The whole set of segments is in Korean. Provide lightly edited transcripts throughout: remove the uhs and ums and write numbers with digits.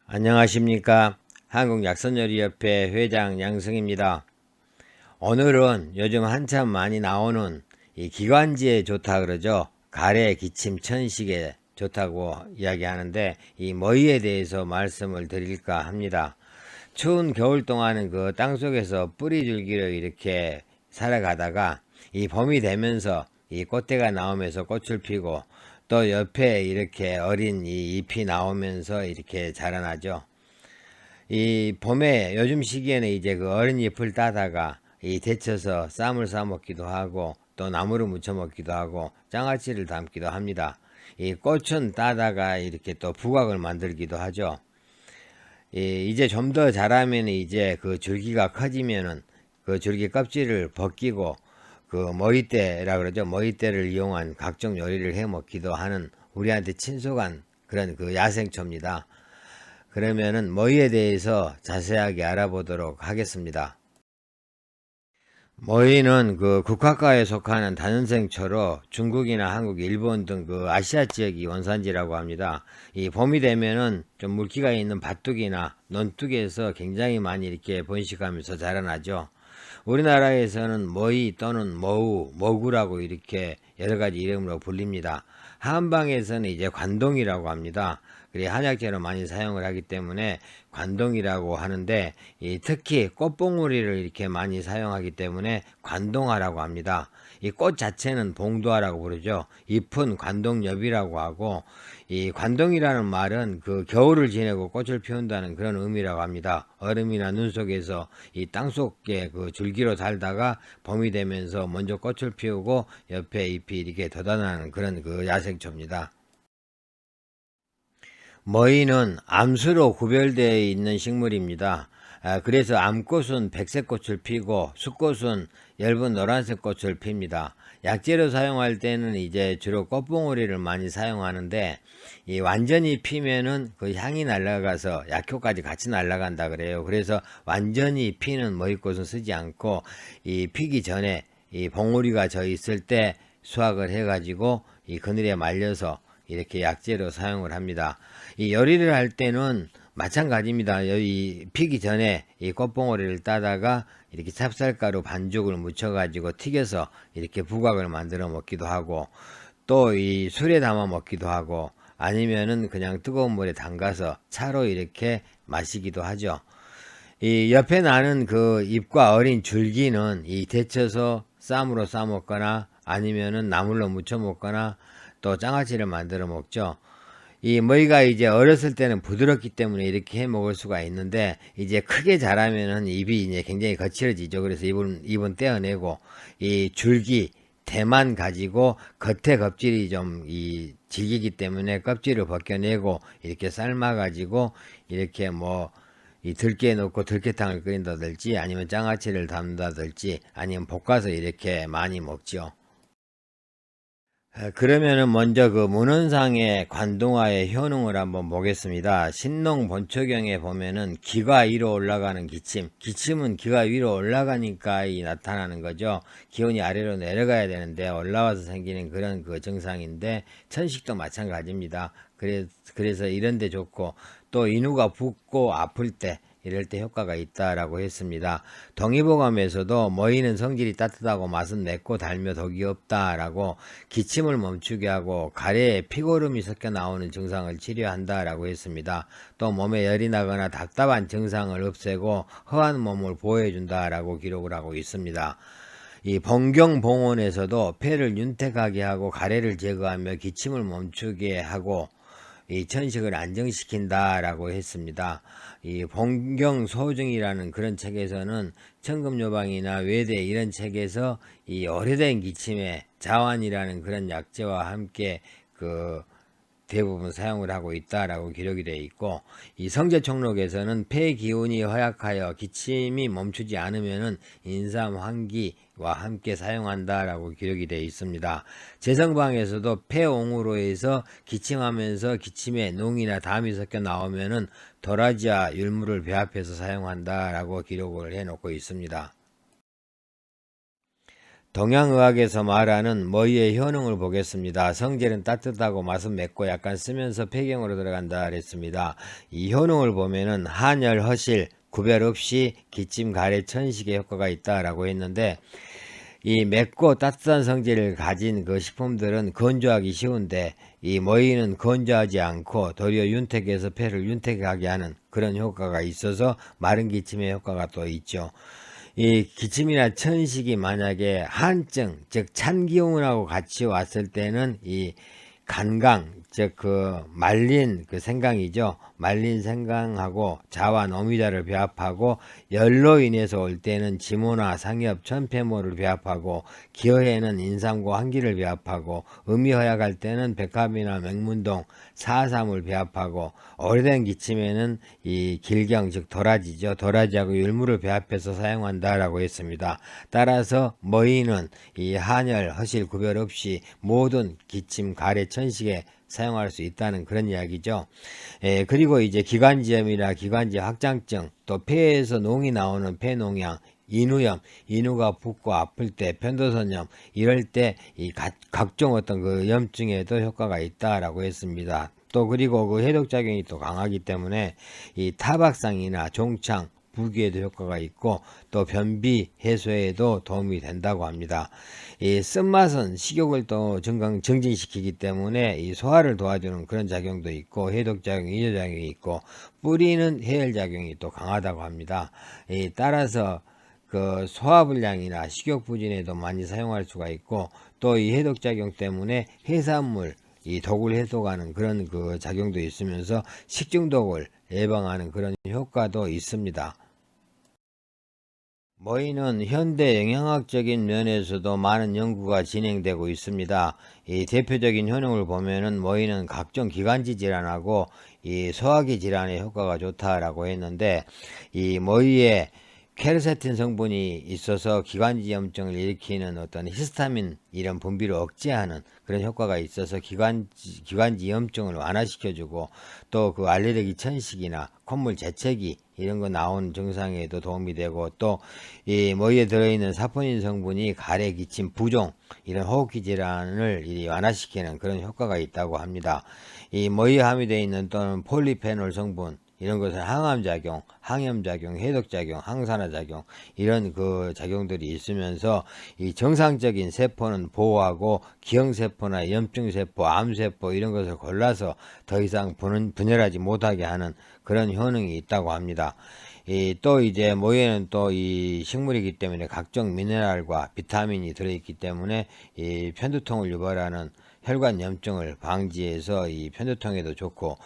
안녕하십니까. 한국약선요리협회 회장 양승입니다. 오늘은 요즘 한참 많이 나오는 이 기관지에 좋다 그러죠. 가래, 기침, 천식에 좋다고 이야기하는데 이 머위에 대해서 말씀을 드릴까 합니다. 추운 겨울 동안은 그 땅속에서 뿌리줄기로 이렇게 살아가다가 이 봄이 되면서 이 꽃대가 나오면서 꽃을 피고 또 옆에 이렇게 어린 이 잎이 나오면서 이렇게 자라나죠. 이 봄에 요즘 시기에는 이제 그 어린 잎을 따다가 이 데쳐서 쌈을 싸 먹기도 하고 또 나무를 무쳐 먹기도 하고 장아찌를 담기도 합니다. 이 꽃은 따다가 이렇게 또 부각을 만들기도 하죠. 이제 좀 더 자라면 이제 그 줄기가 커지면은 그 줄기 껍질을 벗기고 그 머위대라 그러죠. 머위대를 이용한 각종 요리를 해 먹기도 하는 우리한테 친숙한 그런 그 야생초입니다. 그러면은 머위에 대해서 자세하게 알아보도록 하겠습니다. 머위는 그 국화과에 속하는 다년생초로 중국이나 한국, 일본 등 그 아시아 지역이 원산지라고 합니다. 이 봄이 되면은 좀 물기가 있는 밭둑이나 논둑에서 굉장히 많이 이렇게 번식하면서 자라나죠. 우리나라에서는 머위 또는 머우, 머구라고 이렇게 여러 가지 이름으로 불립니다. 한방에서는 이제 관동이라고 합니다. 그리고 한약재로 많이 사용을 하기 때문에 관동이라고 하는데 특히 꽃봉오리를 이렇게 많이 사용하기 때문에 관동화라고 합니다. 이 꽃 자체는 봉도화라고 부르죠. 잎은 관동엽이라고 하고 이 관동이라는 말은 그 겨울을 지내고 꽃을 피운다는 그런 의미라고 합니다. 얼음이나 눈 속에서 이 땅속에 그 줄기로 살다가 봄이 되면서 먼저 꽃을 피우고 옆에 잎이 이렇게 돋아나는 그런 그 야생초입니다. 머위는 암수로 구별되어 있는 식물입니다. 그래서 암꽃은 백색 꽃을 피고 숫꽃은 엷은 노란색 꽃을 핍니다. 약재로 사용할 때는 이제 주로 꽃봉오리를 많이 사용하는데 이 완전히 피면은 그 향이 날아가서 약효까지 같이 날아간다 그래요. 그래서 완전히 피는 머위꽃은 쓰지 않고 이 피기 전에 이 봉오리가 져 있을 때 수확을 해가지고 이 그늘에 말려서 이렇게 약재로 사용을 합니다. 이 요리를 할 때는 마찬가지입니다. 이 피기 전에 이 꽃봉오리를 따다가 이렇게 찹쌀가루 반죽을 묻혀가지고 튀겨서 이렇게 부각을 만들어 먹기도 하고 또 이 술에 담아 먹기도 하고 아니면은 그냥 뜨거운 물에 담가서 차로 이렇게 마시기도 하죠. 이 옆에 나는 그 잎과 어린 줄기는 이 데쳐서 쌈으로 싸 먹거나 아니면은 나물로 무쳐 먹거나 또 장아찌를 만들어 먹죠. 이 머위가 이제 어렸을 때는 부드럽기 때문에 이렇게 해 먹을 수가 있는데 이제 크게 자라면은 잎이 이제 굉장히 거칠어지죠. 그래서 잎은 떼어내고 이 줄기 대만 가지고 겉에 껍질이 좀 이 질기기 때문에 껍질을 벗겨내고 이렇게 삶아 가지고 이렇게 뭐 이 들깨에 넣고 들깨탕을 끓인다든지 아니면 장아찌를 담는다든지 아니면 볶아서 이렇게 많이 먹죠. 그러면은 먼저 그 문헌상의 관동화의 효능을 한번 보겠습니다. 신농 본초경에 보면은 기가 위로 올라가는 기침. 기침은 기가 위로 올라가니까 나타나는 거죠. 기온이 아래로 내려가야 되는데 올라와서 생기는 그런 그 증상인데 천식도 마찬가지입니다. 그래서 이런 데 좋고 또 인후가 붓고 아플 때 이럴 때 효과가 있다라고 했습니다. 동의보감에서도 머위는 성질이 따뜻하고 맛은 맵고 달며 독이 없다라고 기침을 멈추게 하고 가래에 피고름이 섞여 나오는 증상을 치료한다라고 했습니다. 또 몸에 열이 나거나 답답한 증상을 없애고 허한 몸을 보호해준다라고 기록을 하고 있습니다. 이 번경봉원에서도 폐를 윤택하게 하고 가래를 제거하며 기침을 멈추게 하고 이 천식을 안정시킨다라고 했습니다. 이 봉경소증이라는 그런 책에서는 천금요방이나 외대 이런 책에서 이 오래된 기침에 자환이라는 그런 약재와 함께 그 대부분 사용을 하고 있다라고 기록이 되어 있고 이 성제총록에서는 폐 기운이 허약하여 기침이 멈추지 않으면은 인삼 환기와 함께 사용한다라고 기록이 되어 있습니다. 재성방에서도 폐옹으로 해서 기침하면서 기침에 농이나 담이 섞여 나오면은 도라지와 율무를 배합해서 사용한다라고 기록을 해놓고 있습니다. 동양의학에서 말하는 머위의 효능을 보겠습니다. 성질은 따뜻하고 맛은 맵고 약간 쓰면서 폐경으로 들어간다 그랬습니다. 이 효능을 보면은 한열, 허실, 구별 없이 기침, 가래, 천식의 효과가 있다라고 했는데, 이 맵고 따뜻한 성질을 가진 그 식품들은 건조하기 쉬운데, 이 머위는 건조하지 않고 도리어 윤택해서 폐를 윤택하게 하는 그런 효과가 있어서 마른 기침의 효과가 또 있죠. 이 기침이나 천식이 만약에 한증, 즉 찬기운하고 같이 왔을 때는 이 간강, 즉 그 말린 그 생강이죠. 말린 생강하고 자와 노미자를 배합하고 열로 인해서 올 때는 지모나 상엽, 천폐모를 배합하고 기어에는 인삼과 황기를 배합하고 음이 허약할 때는 백합이나 맹문동, 사삼을 배합하고 오래된 기침에는 이 길경, 즉 도라지죠. 도라지하고 율무를 배합해서 사용한다라고 했습니다. 따라서 머위는 이 한열, 허실 구별 없이 모든 기침, 가래, 천식에 사용할 수 있다는 그런 이야기죠. 그리고 이제 기관지염이나 기관지 확장증, 또 폐에서 농이 나오는 폐농양, 인후염, 인후가 붓고 아플 때, 편도선염, 이럴 때 이 각종 어떤 그 염증에도 효과가 있다라고 했습니다. 또 그리고 그 해독작용이 또 강하기 때문에 이 타박상이나 종창, 부기에도 효과가 있고 또 변비 해소에도 도움이 된다고 합니다. 이 쓴맛은 식욕을 또 증진시키기 때문에 이 소화를 도와주는 그런 작용도 있고 해독작용, 이뇨작용이 있고 뿌리는 해열작용이 또 강하다고 합니다. 따라서 그 소화불량이나 식욕부진에도 많이 사용할 수가 있고 또 이 해독작용 때문에 해산물 이 독을 해독하는 그런 그 작용도 있으면서 식중독을 예방하는 그런 효과도 있습니다. 머위는 현대 영양학적인 면에서도 많은 연구가 진행되고 있습니다. 이 대표적인 효능을 보면은 머위는 각종 기관지 질환하고 이 소화기 질환에 효과가 좋다라고 했는데, 이 머위에 케르세틴 성분이 있어서 기관지염증을 일으키는 어떤 히스타민 이런 분비를 억제하는 그런 효과가 있어서 기관지염증을 완화시켜주고 또 그 알레르기 천식이나 콧물 재채기 이런 거 나오는 증상에도 도움이 되고 또 이 머위에 들어있는 사포닌 성분이 가래, 기침, 부종 이런 호흡기 질환을 완화시키는 그런 효과가 있다고 합니다. 이 머위에 함유되어 있는 또는 폴리페놀 성분 이런 것은 항암작용, 항염작용, 해독작용, 항산화작용 이런 그 작용들이 있으면서 이 정상적인 세포는 보호하고 기형세포나 염증세포, 암세포 이런 것을 골라서 더 이상 분열하지 못하게 하는 그런 효능이 있다고 합니다. 또 이제 모에는 또 이 식물이기 때문에 각종 미네랄과 비타민이 들어있기 때문에 이 편두통을 유발하는 혈관 염증을 방지해서 이 편두통에도 좋고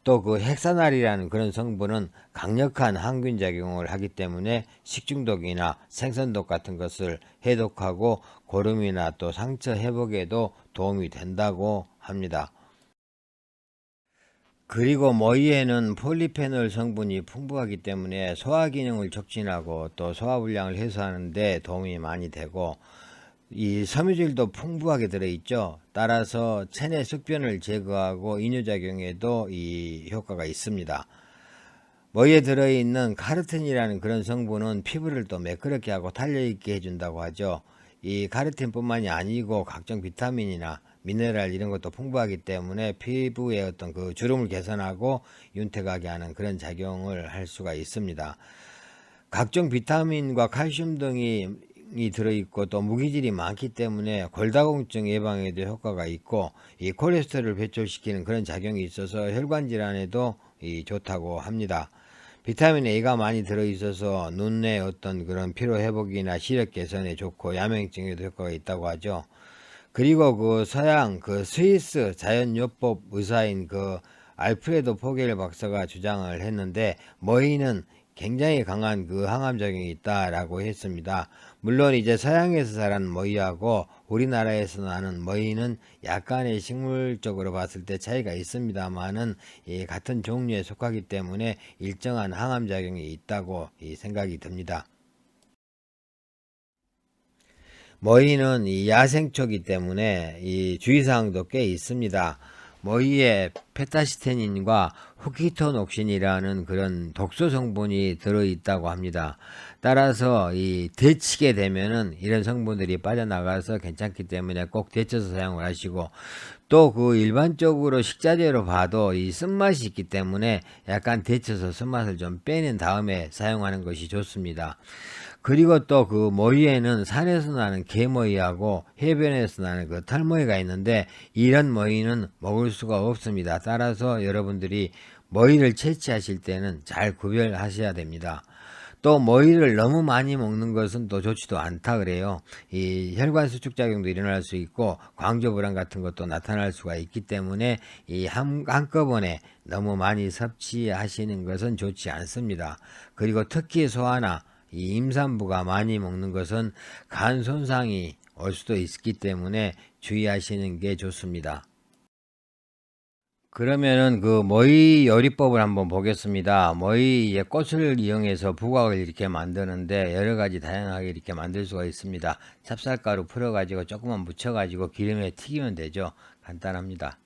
또 그 헥사날이라는 그런 성분은 강력한 항균 작용을 하기 때문에 식중독이나 생선독 같은 것을 해독하고 고름이나 또 상처 회복에도 도움이 된다고 합니다. 그리고 머위에는 폴리페놀 성분이 풍부하기 때문에 소화 기능을 촉진하고 또 소화불량을 해소하는 데 도움이 많이 되고 이 섬유질도 풍부하게 들어있죠. 따라서 체내 숙변을 제거하고 이뇨작용에도 이 효과가 있습니다. 머위에 들어있는 카르틴이라는 그런 성분은 피부를 또 매끄럽게 하고 탄력있게 해준다고 하죠. 이 카르틴뿐만이 아니고 각종 비타민이나 미네랄 이런 것도 풍부하기 때문에 피부의 어떤 그 주름을 개선하고 윤택하게 하는 그런 작용을 할 수가 있습니다. 각종 비타민과 칼슘 등이 들어있고 또 무기질이 많기 때문에 골다공증 예방에도 효과가 있고 이 콜레스테롤을 배출시키는 그런 작용이 있어서 혈관 질환에도 좋다고 합니다. 비타민 A가 많이 들어있어서 눈의 어떤 그런 피로 회복이나 시력 개선에 좋고 야맹증에도 효과가 있다고 하죠. 그리고 그 서양 그 스위스 자연요법 의사인 그 알프레도 포겔 박사가 주장을 했는데 머위는 굉장히 강한 그 항암작용이 있다라고 했습니다. 물론 이제 서양에서 자란 머위하고 우리나라에서 나는 머위는 약간의 식물적으로 봤을 때 차이가 있습니다만은 같은 종류에 속하기 때문에 일정한 항암작용이 있다고 생각이 듭니다. 머위는 이 야생초이기 때문에 이 주의사항도 꽤 있습니다. 모이에 페타시테닌과 후키토녹신이라는 그런 독소 성분이 들어있다고 합니다. 따라서 이 데치게 되면은 이런 성분들이 빠져나가서 괜찮기 때문에 꼭 데쳐서 사용을 하시고, 또 그 일반적으로 식자재로 봐도 이 쓴맛이 있기 때문에 약간 데쳐서 쓴맛을 좀 빼낸 다음에 사용하는 것이 좋습니다. 그리고 또 그 모이에는 산에서 나는 개모이하고 해변에서 나는 그 털모이가 있는데, 이런 모이는 먹을 수가 없습니다. 따라서 여러분들이 모이를 채취하실 때는 잘 구별하셔야 됩니다. 또 모이를 너무 많이 먹는 것은 또 좋지도 않다 그래요. 이 혈관 수축작용도 일어날 수 있고 광저불안 같은 것도 나타날 수가 있기 때문에 이 한꺼번에 너무 많이 섭취하시는 것은 좋지 않습니다. 그리고 특히 소아나 이 임산부가 많이 먹는 것은 간 손상이 올 수도 있기 때문에 주의하시는 게 좋습니다. 그러면은 그 모이 요리법을 한번 보겠습니다. 모이의 꽃을 이용해서 부각을 이렇게 만드는데 여러 가지 다양하게 이렇게 만들 수가 있습니다. 찹쌀가루 풀어가지고 조금만 묻혀가지고 기름에 튀기면 되죠. 간단합니다.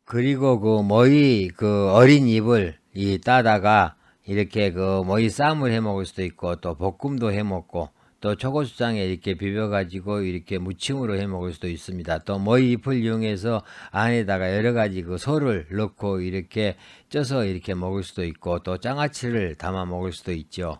그리고 그 모이 그 어린 잎을 따다가 이렇게 그 모이 쌈을 해 먹을 수도 있고, 또 볶음도 해 먹고, 또 초고추장에 이렇게 비벼가지고 이렇게 무침으로 해 먹을 수도 있습니다. 또 모이 잎을 이용해서 안에다가 여러 가지 그 소를 넣고 이렇게 쪄서 이렇게 먹을 수도 있고, 또 장아찌를 담아 먹을 수도 있죠.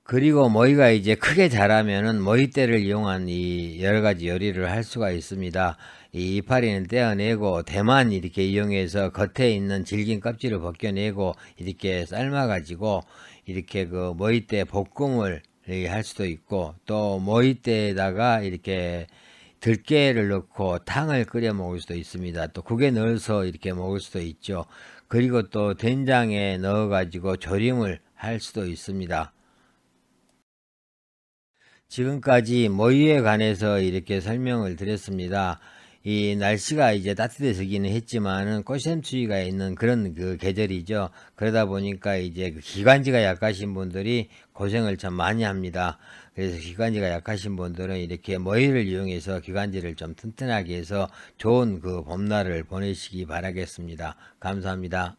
그리고 모이가 이제 크게 자라면은 모이대를 이용한 이 여러 가지 요리를 할 수가 있습니다. 이 이파리는 떼어내고 대만 이렇게 이용해서 겉에 있는 질긴 껍질을 벗겨내고 이렇게 삶아가지고 이렇게 그 모이대 볶음을 할 수도 있고, 또 모이대에다가 이렇게 들깨를 넣고 탕을 끓여 먹을 수도 있습니다. 또 국에 넣어서 이렇게 먹을 수도 있죠. 그리고 또 된장에 넣어가지고 조림을 할 수도 있습니다. 지금까지 모유에 관해서 이렇게 설명을 드렸습니다. 이 날씨가 이제 따뜻해지기는 했지만은 꽃샘추위가 있는 그런 그 계절이죠. 그러다 보니까 이제 그 기관지가 약하신 분들이 고생을 참 많이 합니다. 그래서 기관지가 약하신 분들은 이렇게 모유를 이용해서 기관지를 좀 튼튼하게 해서 좋은 그 봄날을 보내시기 바라겠습니다. 감사합니다.